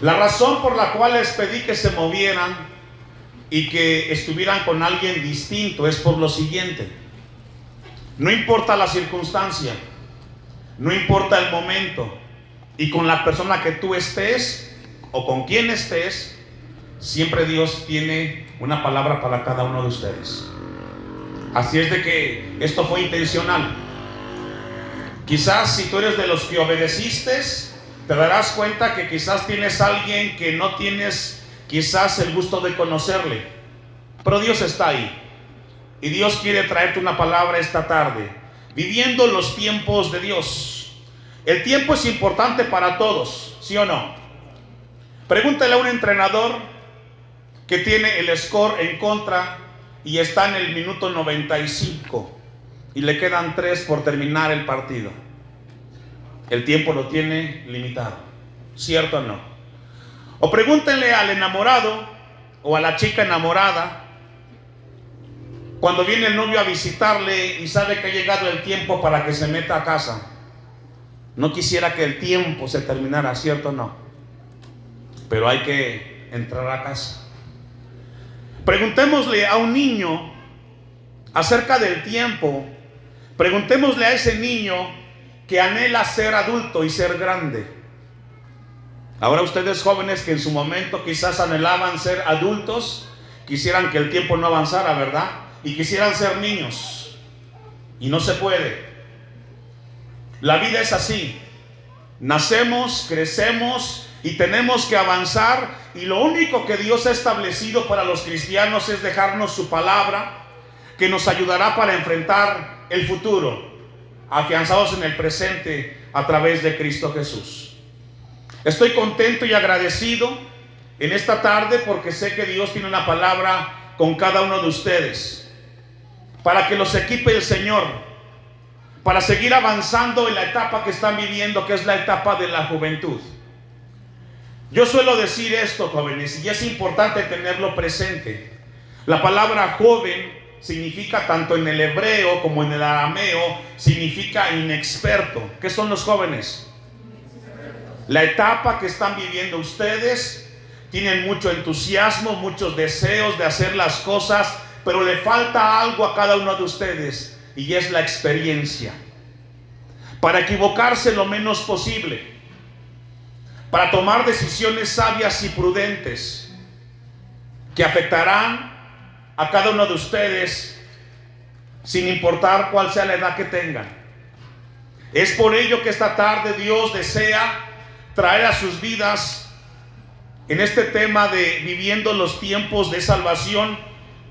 La razón por la cual les pedí que se movieran y que estuvieran con alguien distinto es por lo siguiente. No importa la circunstancia, no importa el momento, y con la persona que tú estés o con quien estés, siempre Dios tiene una palabra para cada uno de ustedes. Así es de que esto fue intencional. Quizás si tú eres de los que obedeciste, te darás cuenta que quizás tienes a alguien que no tienes quizás el gusto de conocerle, pero Dios está ahí y Dios quiere traerte una palabra esta tarde, viviendo los tiempos de Dios. El tiempo es importante para todos, ¿sí o no? Pregúntale a un entrenador que tiene el score en contra y está en el minuto 95 y le quedan 3 por terminar el partido. El tiempo lo tiene limitado, ¿cierto o no? O pregúntenle al enamorado o a la chica enamorada cuando viene el novio a visitarle y sabe que ha llegado el tiempo para que se meta a casa. No quisiera que el tiempo se terminara, ¿cierto o no? Pero hay que entrar a casa. Preguntémosle a un niño acerca del tiempo. Preguntémosle a ese niño que anhela ser adulto y ser grande. Ahora ustedes jóvenes que en su momento quizás anhelaban ser adultos, quisieran que el tiempo no avanzara, ¿verdad? Y quisieran ser niños. Y no se puede. La vida es así. Nacemos, crecemos y tenemos que avanzar. Y lo único que Dios ha establecido para los cristianos es dejarnos su palabra, que nos ayudará para enfrentar el futuro, afianzados en el presente a través de Cristo Jesús. Estoy contento y agradecido en esta tarde porque sé que Dios tiene una palabra con cada uno de ustedes, para que los equipe el Señor, para seguir avanzando en la etapa que están viviendo, que es la etapa de la juventud. Yo suelo decir esto, jóvenes, y es importante tenerlo presente. La palabra joven significa, tanto en el hebreo como en el arameo, significa inexperto. ¿Qué son los jóvenes? La etapa que están viviendo ustedes, tienen mucho entusiasmo, muchos deseos de hacer las cosas, pero le falta algo a cada uno de ustedes, y es la experiencia, para equivocarse lo menos posible, para tomar decisiones sabias y prudentes que afectarán a cada uno de ustedes sin importar cuál sea la edad que tengan. Es por ello que esta tarde Dios desea traer a sus vidas, en este tema de viviendo los tiempos de salvación,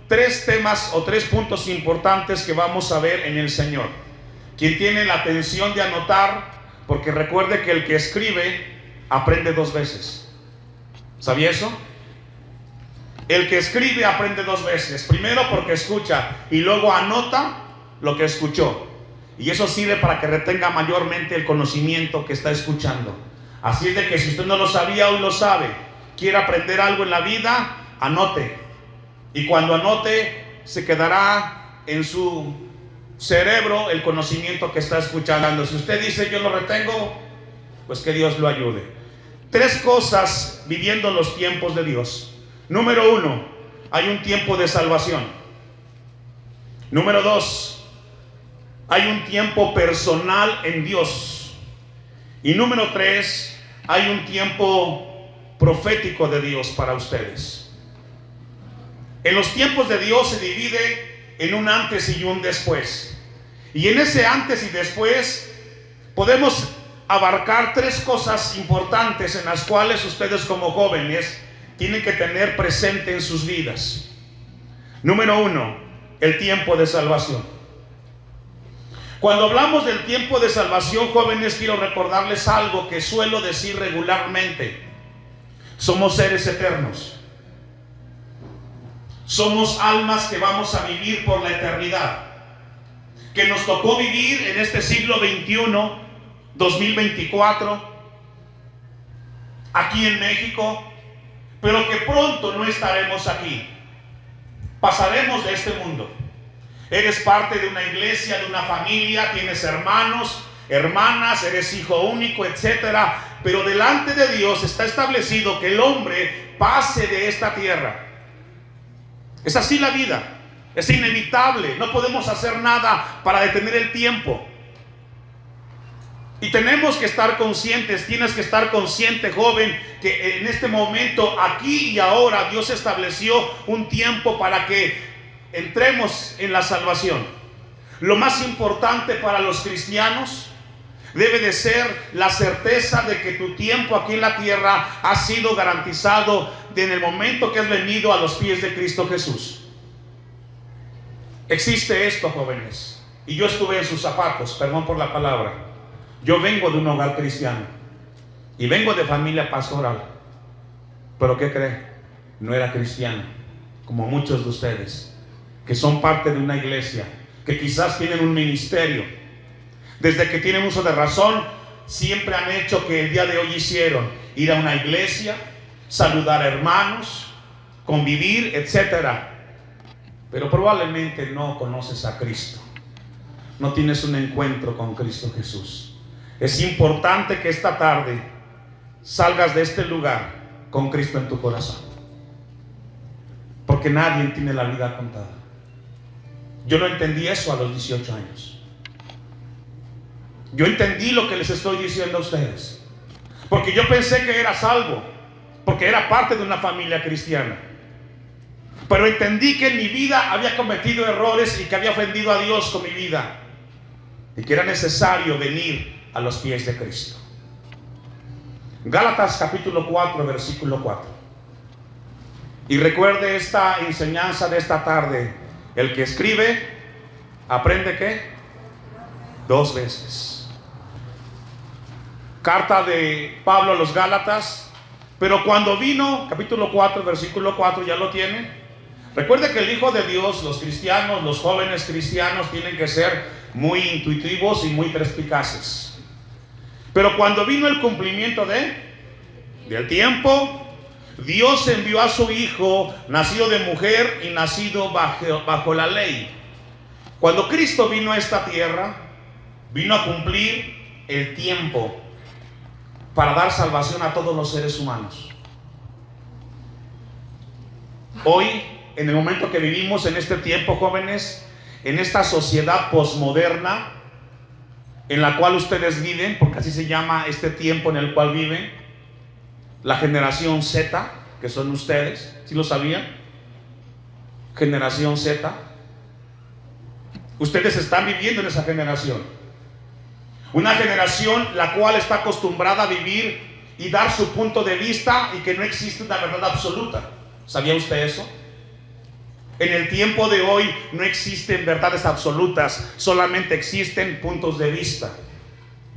3 temas o 3 puntos importantes que vamos a ver en el Señor. Quien tiene la atención de anotar, porque recuerde que el que escribe aprende 2 veces. ¿Sabía eso? El que escribe aprende 2 veces. Primero porque escucha y luego anota lo que escuchó. Y eso sirve para que retenga mayormente el conocimiento que está escuchando. Así es de que si usted no lo sabía, hoy lo sabe. Quiere aprender algo en la vida, anote. Y cuando anote, se quedará en su cerebro el conocimiento que está escuchando. Si usted dice yo lo retengo, pues que Dios lo ayude. 3 cosas viviendo los tiempos de Dios. Número 1, hay un tiempo de salvación. Número 2, hay un tiempo personal en Dios. Y número 3, hay un tiempo profético de Dios para ustedes. En los tiempos de Dios se divide en un antes y un después. Y en ese antes y después podemos abarcar 3 cosas importantes en las cuales ustedes como jóvenes tienen que tener presente en sus vidas. Número 1, el tiempo de salvación. Cuando hablamos del tiempo de salvación, jóvenes, quiero recordarles algo que suelo decir regularmente. Somos seres eternos. Somos almas que vamos a vivir por la eternidad. Que nos tocó vivir en este siglo XXI, 2024, aquí en México, pero que pronto no estaremos aquí. Pasaremos de este mundo. Eres parte de una iglesia, de una familia, tienes hermanos, hermanas, eres hijo único, etcétera. Pero delante de Dios está establecido que el hombre pase de esta tierra. Es así la vida, es inevitable, no podemos hacer nada para detener el tiempo. Y tenemos que estar conscientes, tienes que estar consciente, joven, que en este momento, aquí y ahora, Dios estableció un tiempo para que entremos en la salvación. Lo más importante para los cristianos debe de ser la certeza de que tu tiempo aquí en la tierra ha sido garantizado en el momento que has venido a los pies de Cristo Jesús. Existe esto, jóvenes, y yo estuve en sus zapatos, perdón por la palabra. Yo vengo de un hogar cristiano y vengo de familia pastoral, pero ¿qué cree? No era cristiano, como muchos de ustedes, que son parte de una iglesia, que quizás tienen un ministerio. Desde que tienen uso de razón, siempre han hecho que el día de hoy hicieron: ir a una iglesia, saludar a hermanos, convivir, etcétera. Pero probablemente no conoces a Cristo, no tienes un encuentro con Cristo Jesús. Es importante que esta tarde salgas de este lugar con Cristo en tu corazón, porque nadie tiene la vida contada. Yo no entendí eso a los 18 años. Yo entendí lo que les estoy diciendo a ustedes, porque yo pensé que era salvo, porque era parte de una familia cristiana. Pero entendí que en mi vida había cometido errores y que había ofendido a Dios con mi vida, y que era necesario venir a los pies de Cristo. Gálatas capítulo 4, versículo 4. Y recuerde esta enseñanza de esta tarde: el que escribe, aprende ¿qué? 2 veces. Carta de Pablo a los Gálatas. Pero cuando vino, capítulo 4, versículo 4, ¿ya lo tiene? Recuerde que el Hijo de Dios, los cristianos, los jóvenes cristianos, tienen que ser muy intuitivos y muy perspicaces. Pero cuando vino el cumplimiento del tiempo, Dios envió a su Hijo, nacido de mujer y nacido bajo la ley. Cuando Cristo vino a esta tierra, vino a cumplir el tiempo para dar salvación a todos los seres humanos. Hoy, en el momento que vivimos, en este tiempo, jóvenes, en esta sociedad posmoderna en la cual ustedes viven, porque así se llama este tiempo en el cual viven, la generación Z, que son ustedes, ¿sí lo sabían? Generación Z. Ustedes están viviendo en esa generación. Una generación la cual está acostumbrada a vivir y dar su punto de vista, y que no existe una verdad absoluta. ¿Sabía usted eso? En el tiempo de hoy no existen verdades absolutas, solamente existen puntos de vista.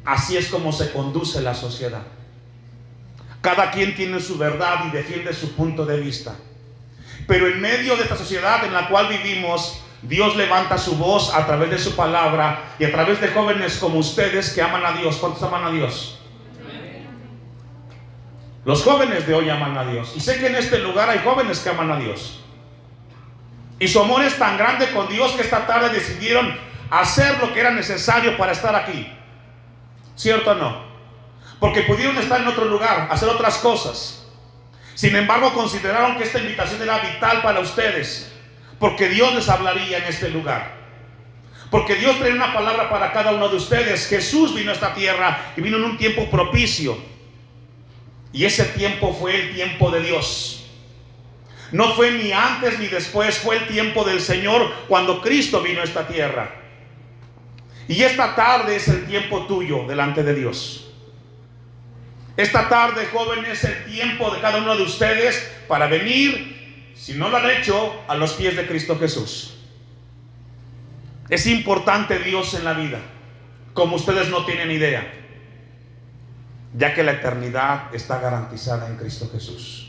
Así es como se conduce la sociedad. Cada quien tiene su verdad y defiende su punto de vista. Pero en medio de esta sociedad en la cual vivimos, Dios levanta su voz a través de su palabra y a través de jóvenes como ustedes que aman a Dios. ¿Cuántos aman a Dios? Los jóvenes de hoy aman a Dios. Y sé que en este lugar hay jóvenes que aman a Dios. Y su amor es tan grande con Dios que esta tarde decidieron hacer lo que era necesario para estar aquí. ¿Cierto o no? Porque pudieron estar en otro lugar, hacer otras cosas. Sin embargo, consideraron que esta invitación era vital para ustedes, porque Dios les hablaría en este lugar. Porque Dios trae una palabra para cada uno de ustedes. Jesús vino a esta tierra y vino en un tiempo propicio. Y ese tiempo fue el tiempo de Dios. No fue ni antes ni después, fue el tiempo del Señor cuando Cristo vino a esta tierra. Y esta tarde es el tiempo tuyo delante de Dios. Esta tarde, jóvenes, es el tiempo de cada uno de ustedes para venir, si no lo han hecho, a los pies de Cristo Jesús. Es importante Dios en la vida, como ustedes no tienen idea, ya que la eternidad está garantizada en Cristo Jesús.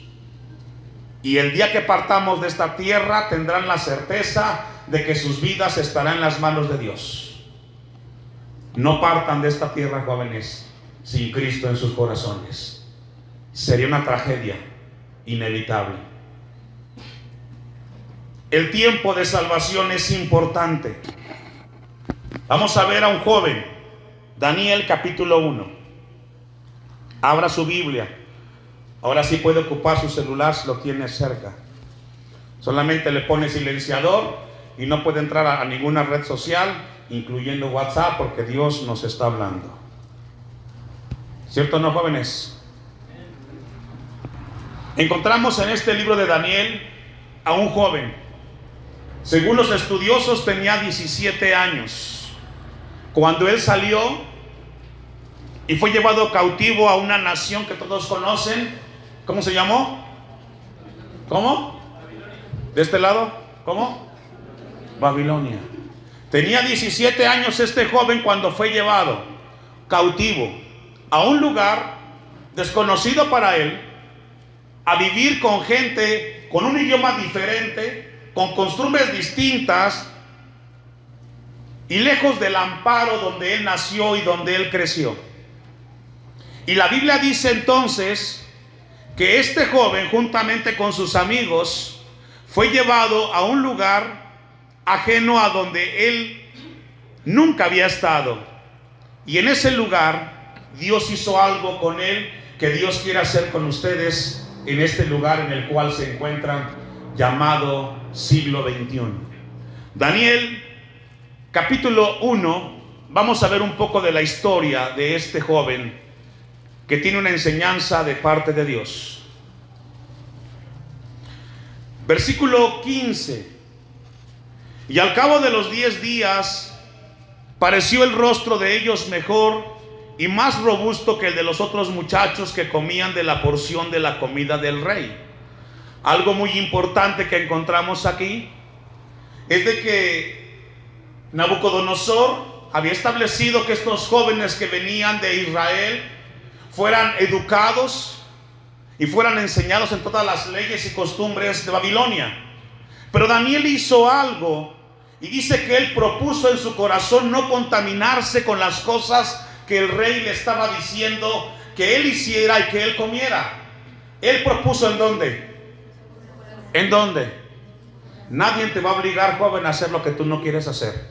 Y el día que partamos de esta tierra tendrán la certeza de que sus vidas estarán en las manos de Dios. No partan de esta tierra, jóvenes, sin Cristo en sus corazones. Sería una tragedia inevitable. El tiempo de salvación es importante. Vamos a ver a un joven Daniel capítulo 1. Abra su Biblia. Ahora sí puede ocupar su celular si lo tiene cerca. Solamente le pone silenciador y no puede entrar a ninguna red social, incluyendo WhatsApp, porque Dios nos está hablando. ¿Cierto o no, jóvenes? Encontramos en este libro de Daniel a un joven. Según los estudiosos tenía 17 años cuando él salió y fue llevado cautivo a una nación que todos conocen. ¿Cómo se llamó? ¿Cómo? ¿De este lado? ¿Cómo? Babilonia. Tenía 17 años este joven cuando fue llevado cautivo a un lugar desconocido para él, a vivir con gente con un idioma diferente, con costumbres distintas y lejos del amparo donde él nació y donde él creció. Y la Biblia dice entonces que este joven, juntamente con sus amigos, fue llevado a un lugar ajeno a donde él nunca había estado. Y en ese lugar Dios hizo algo con él que Dios quiere hacer con ustedes en este lugar en el cual se encuentran, llamado siglo XXI. Daniel capítulo 1. Vamos a ver un poco de la historia de este joven que tiene una enseñanza de parte de Dios. Versículo 15. Y al cabo de los 10 días pareció el rostro de ellos mejor y más robusto que el de los otros muchachos que comían de la porción de la comida del rey. Algo muy importante que encontramos aquí es de que Nabucodonosor había establecido que estos jóvenes que venían de Israel fueran educados y fueran enseñados en todas las leyes y costumbres de Babilonia. Pero Daniel hizo algo y dice que él propuso en su corazón no contaminarse con las cosas que el rey le estaba diciendo que él hiciera y que él comiera. Él propuso ¿en dónde? ¿En dónde? Nadie te va a obligar, joven, a hacer lo que tú no quieres hacer.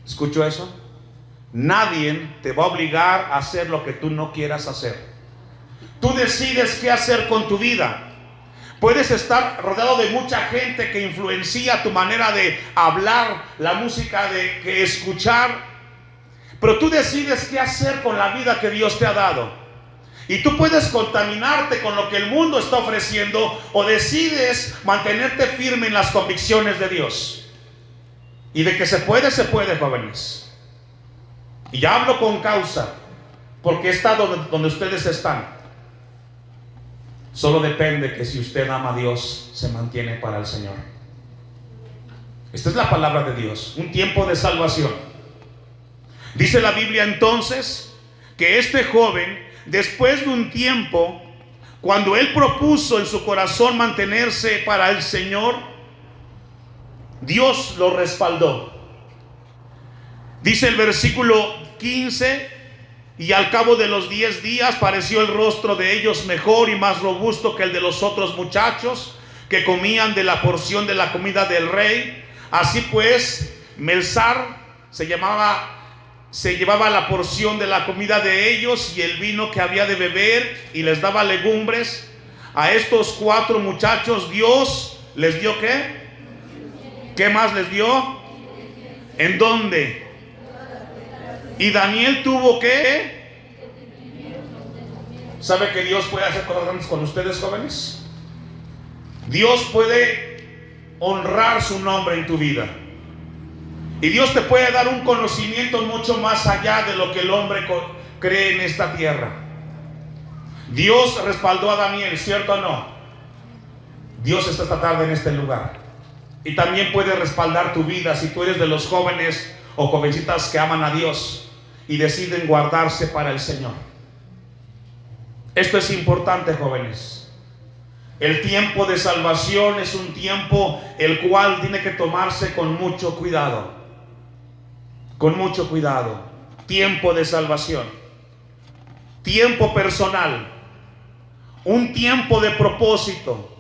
¿Escuchó eso? Nadie te va a obligar a hacer lo que tú no quieras hacer. Tú decides qué hacer con tu vida. Puedes estar rodeado de mucha gente que influencia tu manera de hablar, la música que escuchar, pero tú decides qué hacer con la vida que Dios te ha dado. Y tú puedes contaminarte con lo que el mundo está ofreciendo, o decides mantenerte firme en las convicciones de Dios. Y de que se puede, jóvenes. Y ya hablo con causa, porque está donde ustedes están. Solo depende que si usted ama a Dios, se mantiene para el Señor. Esta es la palabra de Dios, un tiempo de salvación. Dice la Biblia entonces que este joven, después de un tiempo, cuando él propuso en su corazón mantenerse para el Señor, Dios lo respaldó. Dice el versículo 15: y al cabo de los 10 días pareció el rostro de ellos mejor y más robusto que el de los otros muchachos que comían de la porción de la comida del rey. Así pues, Melzar se llevaba la porción de la comida de ellos y el vino que había de beber, y les daba legumbres. A estos 4 muchachos Dios les dio ¿qué? ¿Qué más les dio? ¿En dónde? Y Daniel tuvo ¿qué? ¿Sabe que Dios puede hacer cosas grandes con ustedes, jóvenes? Dios puede honrar su nombre en tu vida. Y Dios te puede dar un conocimiento mucho más allá de lo que el hombre cree en esta tierra. Dios respaldó a Daniel, ¿cierto o no? Dios está esta tarde en este lugar. Y también puede respaldar tu vida si tú eres de los jóvenes o jovencitas que aman a Dios y deciden guardarse para el Señor. Esto es importante, jóvenes. El tiempo de salvación es un tiempo el cual tiene que tomarse con mucho cuidado. Con mucho cuidado. Tiempo de salvación. Tiempo personal. Un tiempo de propósito.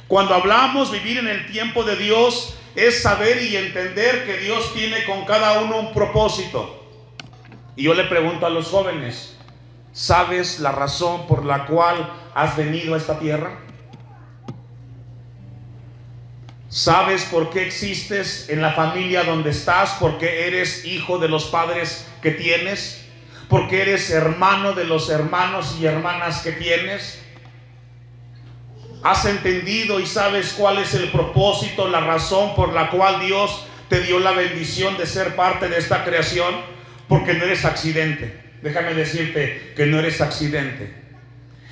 Cuando hablamos vivir en el tiempo de Dios, es saber y entender que Dios tiene con cada uno un propósito. Y yo le pregunto a los jóvenes, ¿sabes la razón por la cual has venido a esta tierra? ¿Sabes por qué existes en la familia donde estás? ¿Por qué eres hijo de los padres que tienes? ¿Por qué eres hermano de los hermanos y hermanas que tienes? ¿Has entendido y sabes cuál es el propósito, la razón por la cual Dios te dio la bendición de ser parte de esta creación? Porque no eres accidente. Déjame decirte que no eres accidente.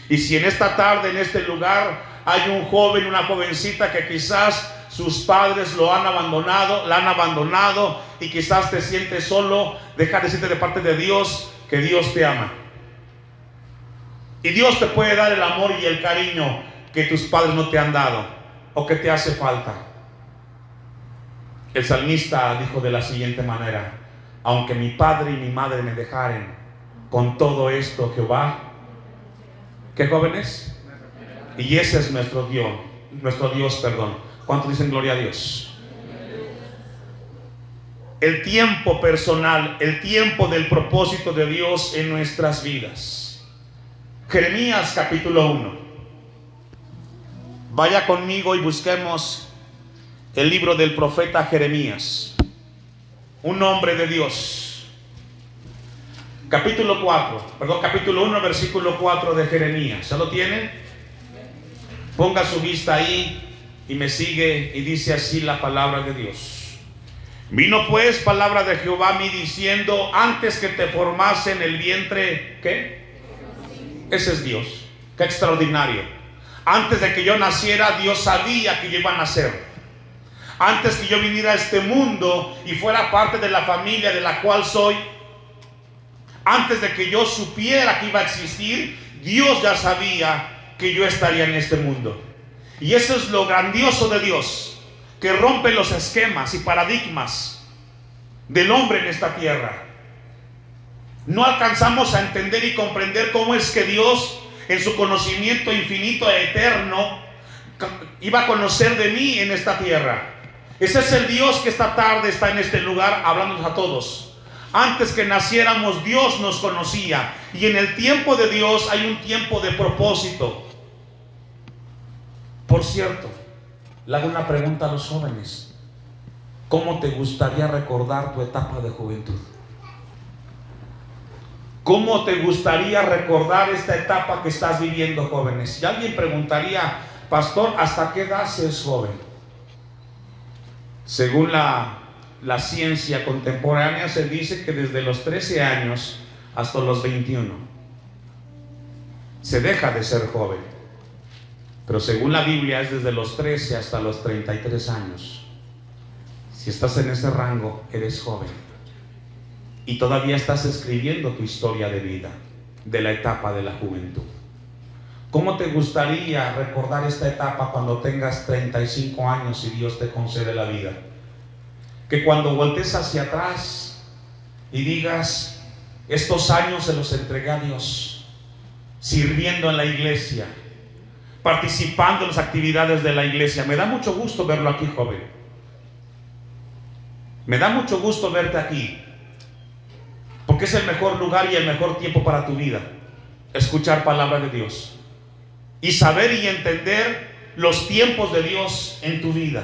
Y si en esta tarde, en este lugar, hay un joven, una jovencita que quizás sus padres lo han abandonado, la han abandonado, y quizás te sientes solo, deja decirte de parte de Dios que Dios te ama. Y Dios te puede dar el amor y el cariño que tus padres no te han dado o que te hace falta. El salmista dijo de la siguiente manera: aunque mi padre y mi madre me dejaren, con todo esto Jehová, ¿qué, jóvenes? Y ese es nuestro Dios, perdón. ¿Cuántos dicen gloria a Dios? El tiempo personal, el tiempo del propósito de Dios en nuestras vidas. Jeremías capítulo 1. Vaya conmigo y busquemos el libro del profeta Jeremías, un hombre de Dios. Capítulo 1, versículo 4 de Jeremías. ¿Ya lo tienen? Ponga su vista ahí y me sigue, y dice así la palabra de Dios. Vino pues palabra de Jehová a mí diciendo: antes que te formase en el vientre, ¿qué? Ese es Dios. Qué extraordinario. Antes de que yo naciera, Dios sabía que yo iba a nacer. Antes que yo viniera a este mundo y fuera parte de la familia de la cual soy, antes de que yo supiera que iba a existir, Dios ya sabía que yo estaría en este mundo. Y eso es lo grandioso de Dios, que rompe los esquemas y paradigmas del hombre en esta tierra. No alcanzamos a entender y comprender cómo es que Dios, en su conocimiento infinito e eterno, iba a conocer de mí en esta tierra. Ese es el Dios que esta tarde está en este lugar hablándonos a todos. Antes que naciéramos, Dios nos conocía. Y en el tiempo de Dios hay un tiempo de propósito. Por cierto, le hago una pregunta a los jóvenes: ¿cómo te gustaría recordar tu etapa de juventud? ¿Cómo te gustaría recordar esta etapa que estás viviendo, jóvenes? Y alguien preguntaría: pastor, ¿hasta qué edad se es joven? Según la ciencia contemporánea, se dice que desde los 13 años hasta los 21 se deja de ser joven. Pero según la Biblia es desde los 13 hasta los 33 años. Si estás en ese rango, eres joven. Y todavía estás escribiendo tu historia de vida, de la etapa de la juventud. ¿Cómo te gustaría recordar esta etapa cuando tengas 35 años y Dios te concede la vida? Que cuando voltees hacia atrás y digas: estos años se los entregué a Dios, sirviendo en la iglesia, participando en las actividades de la iglesia. Me da mucho gusto verlo aquí, joven. Me da mucho gusto verte aquí, porque es el mejor lugar y el mejor tiempo para tu vida. Escuchar palabra de Dios y saber y entender los tiempos de Dios en tu vida.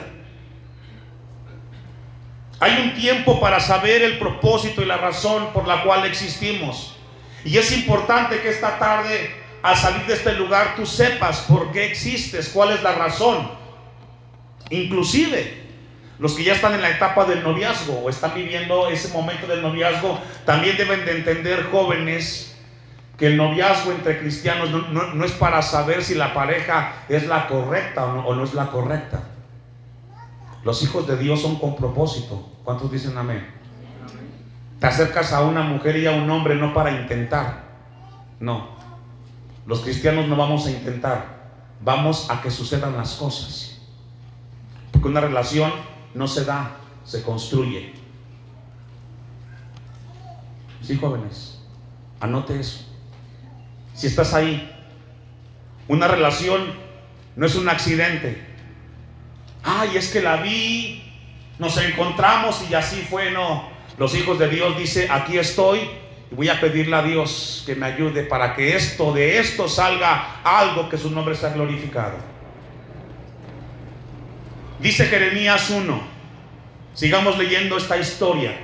Hay un tiempo para saber el propósito y la razón por la cual existimos. Y es importante que esta tarde, al salir de este lugar, tú sepas por qué existes, cuál es la razón. Inclusive los que ya están en la etapa del noviazgo o están viviendo ese momento del noviazgo, también deben de entender, jóvenes, que el noviazgo entre cristianos no es para saber si la pareja es la correcta o no es la correcta. Los hijos de Dios son con propósito. ¿Cuántos dicen amén? Te acercas a una mujer y a un hombre no para intentar. No. Los cristianos no vamos a intentar. Vamos a que sucedan las cosas. Porque una relación no se da, se construye. Sí, jóvenes, anote eso. Si estás ahí, una relación no es un accidente. Ay, es que la vi, nos encontramos y así fue. No, los hijos de Dios dice: aquí estoy Y voy a pedirle a Dios que me ayude para que de esto salga algo, que su nombre sea glorificado. Dice Jeremías 1. Sigamos leyendo esta historia.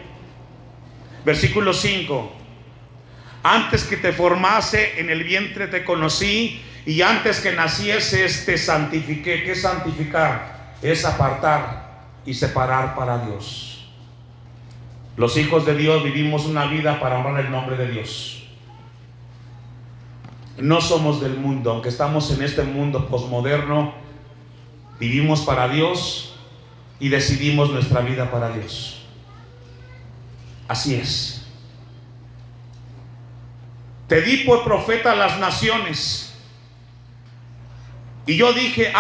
Versículo 5. Antes que te formase en el vientre te conocí, y antes que nacieses te santifiqué. ¿Qué es santificar? Es apartar y separar para Dios. Los hijos de Dios vivimos una vida para honrar el nombre de Dios. No somos del mundo, aunque estamos en este mundo posmoderno, vivimos para Dios y decidimos nuestra vida para Dios. Así es. Te di por profeta a las naciones. Y yo dije,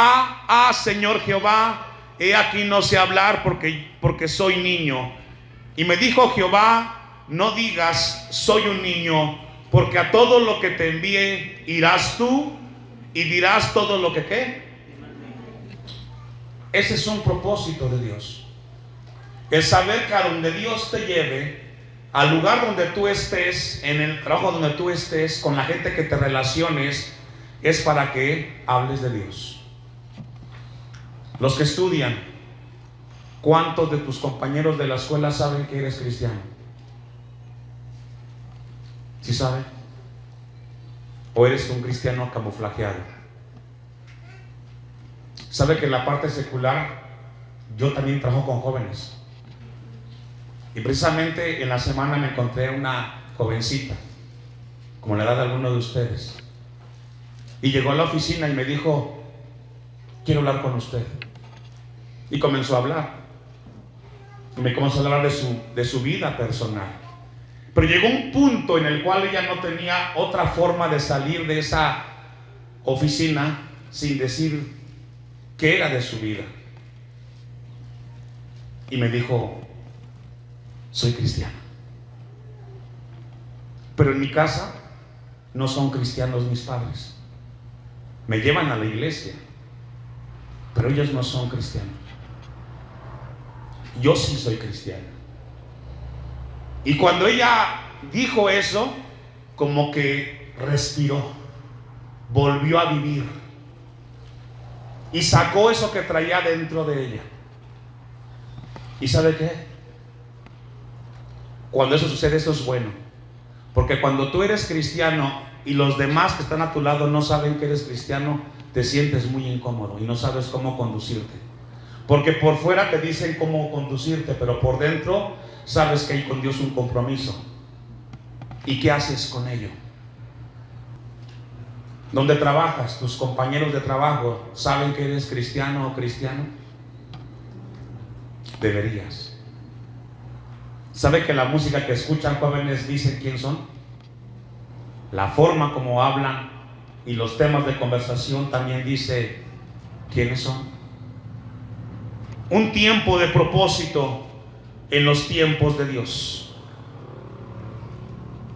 Señor Jehová, he aquí no sé hablar porque soy niño. Y me dijo Jehová, no digas soy un niño, porque a todo lo que te envíe irás tú y dirás todo lo que ¿qué? Ese es un propósito de Dios. El saber que a donde Dios te lleve, al lugar donde tú estés, en el trabajo donde tú estés, con la gente que te relaciones, es para que hables de Dios. Los que estudian, ¿cuántos de tus compañeros de la escuela saben que eres cristiano? ¿Sí saben? ¿O eres un cristiano camuflajeado? ¿Sabe que en la parte secular yo también trabajo con jóvenes? Y precisamente en la semana me encontré una jovencita, como la edad de alguno de ustedes, y llegó a la oficina y me dijo, quiero hablar con usted. Y comenzó a hablar. Y me comenzó a hablar de su vida personal. Pero llegó un punto en el cual ella no tenía otra forma de salir de esa oficina sin decir qué era de su vida. Y me dijo, soy cristiana. Pero en mi casa no son cristianos mis padres. Me llevan a la iglesia, pero ellos no son cristianos. Yo sí soy cristiana. Y cuando ella dijo eso, como que respiró, volvió a vivir y sacó eso que traía dentro de ella. ¿Y sabe qué? Cuando eso sucede, eso es bueno, porque cuando tú eres cristiano y los demás que están a tu lado no saben que eres cristiano, te sientes muy incómodo y no sabes cómo conducirte. Porque por fuera te dicen cómo conducirte, pero por dentro sabes que hay con Dios un compromiso. ¿Y qué haces con ello? ¿Dónde trabajas? ¿Tus compañeros de trabajo saben que eres cristiano o cristiano? Deberías. ¿Sabe que la música que escuchan jóvenes dicen quién son? La forma como hablan y los temas de conversación también dice quiénes son. Un tiempo de propósito en los tiempos de Dios.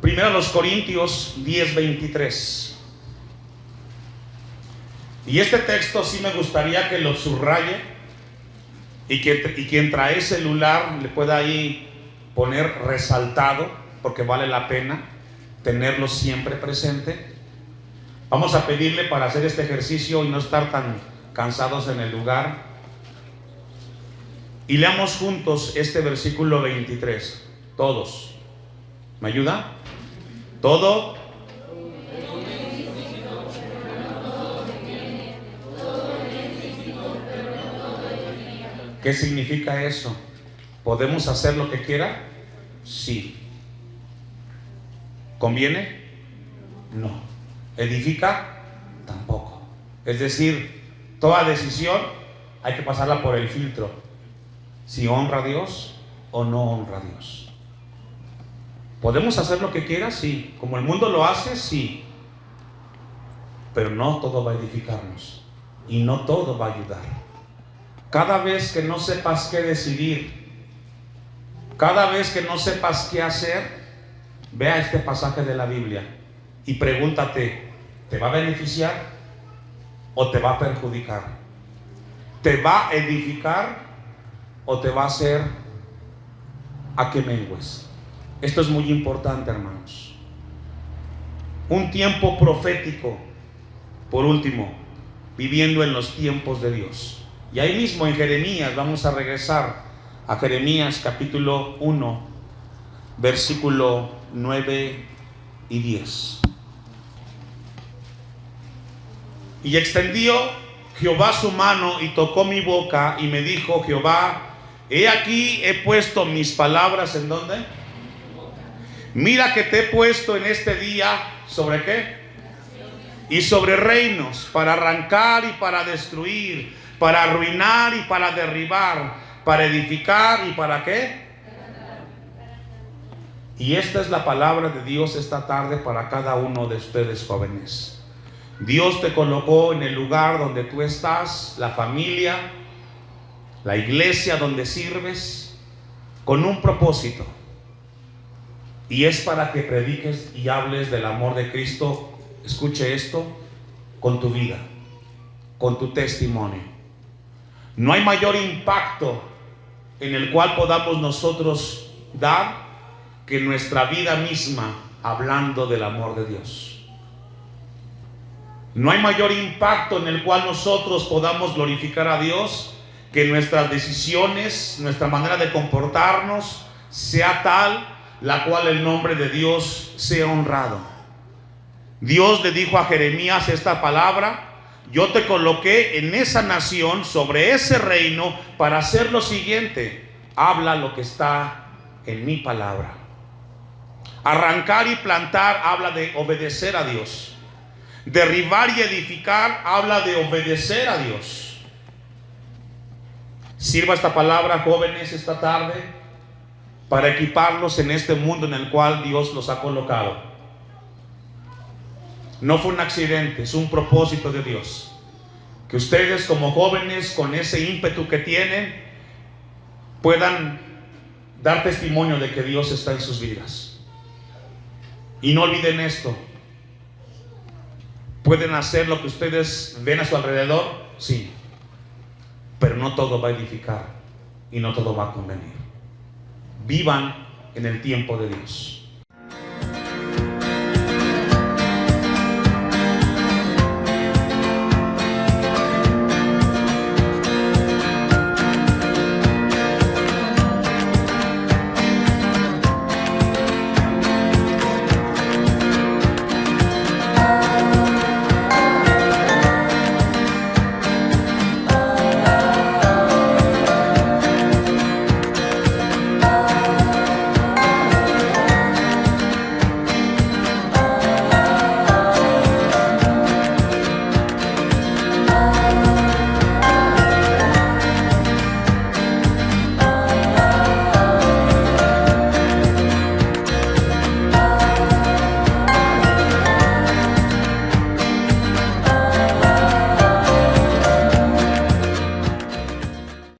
Primero los Corintios 10:23. Y este texto sí me gustaría que lo subraye y quien trae celular le pueda ahí poner resaltado, porque vale la pena tenerlo siempre presente. Vamos a pedirle para hacer este ejercicio y no estar tan cansados en el lugar. Y leamos juntos este versículo 23. Todos. ¿Me ayuda? Todo. ¿Qué significa eso? ¿Podemos hacer lo que quiera? Sí. ¿Conviene? No. ¿Edifica? Tampoco. Es decir, toda decisión hay que pasarla por el filtro. Si honra a Dios o no honra a Dios. ¿Podemos hacer lo que quiera? Sí. ¿Como el mundo lo hace? Sí. Pero no todo va a edificarnos y no todo va a ayudar. Cada vez que no sepas qué decidir, cada vez que no sepas qué hacer, vea este pasaje de la Biblia y pregúntate, ¿te va a beneficiar o te va a perjudicar? ¿Te va a edificar o te va a hacer a que mengues? Esto es muy importante, hermanos. Un tiempo profético. Por último, viviendo en los tiempos de Dios. Y ahí mismo en Jeremías, vamos a regresar a Jeremías capítulo 1, versículo 9 y 10. Y extendió Jehová su mano y tocó mi boca y me dijo Jehová: he aquí he puesto mis palabras ¿en dónde? Mira que te he puesto en este día ¿sobre qué? Y sobre reinos, para arrancar y para destruir, para arruinar y para derribar, para edificar y para ¿qué? Y esta es la palabra de Dios esta tarde para cada uno de ustedes, jóvenes. Dios te colocó en el lugar donde tú estás, la familia, la iglesia donde sirves, con un propósito. Y es para que prediques y hables del amor de Cristo. Escuche esto, con tu vida, con tu testimonio. No hay mayor impacto en el cual podamos nosotros dar que nuestra vida misma hablando del amor de Dios. No hay mayor impacto en el cual nosotros podamos glorificar a Dios que nuestras decisiones, nuestra manera de comportarnos sea tal la cual el nombre de Dios sea honrado. Dios le dijo a Jeremías esta palabra: yo te coloqué en esa nación, sobre ese reino, para hacer lo siguiente: habla lo que está en mi palabra. Arrancar y plantar habla de obedecer a Dios. Derribar y edificar habla de obedecer a Dios. Sirva esta palabra, jóvenes, esta tarde, para equiparlos en este mundo en el cual Dios los ha colocado. No fue un accidente, es un propósito de Dios. Que ustedes como jóvenes, con ese ímpetu que tienen, puedan dar testimonio de que Dios está en sus vidas. Y no olviden esto: pueden hacer lo que ustedes ven a su alrededor, sí, pero no todo va a edificar y no todo va a convenir. Vivan en el tiempo de Dios.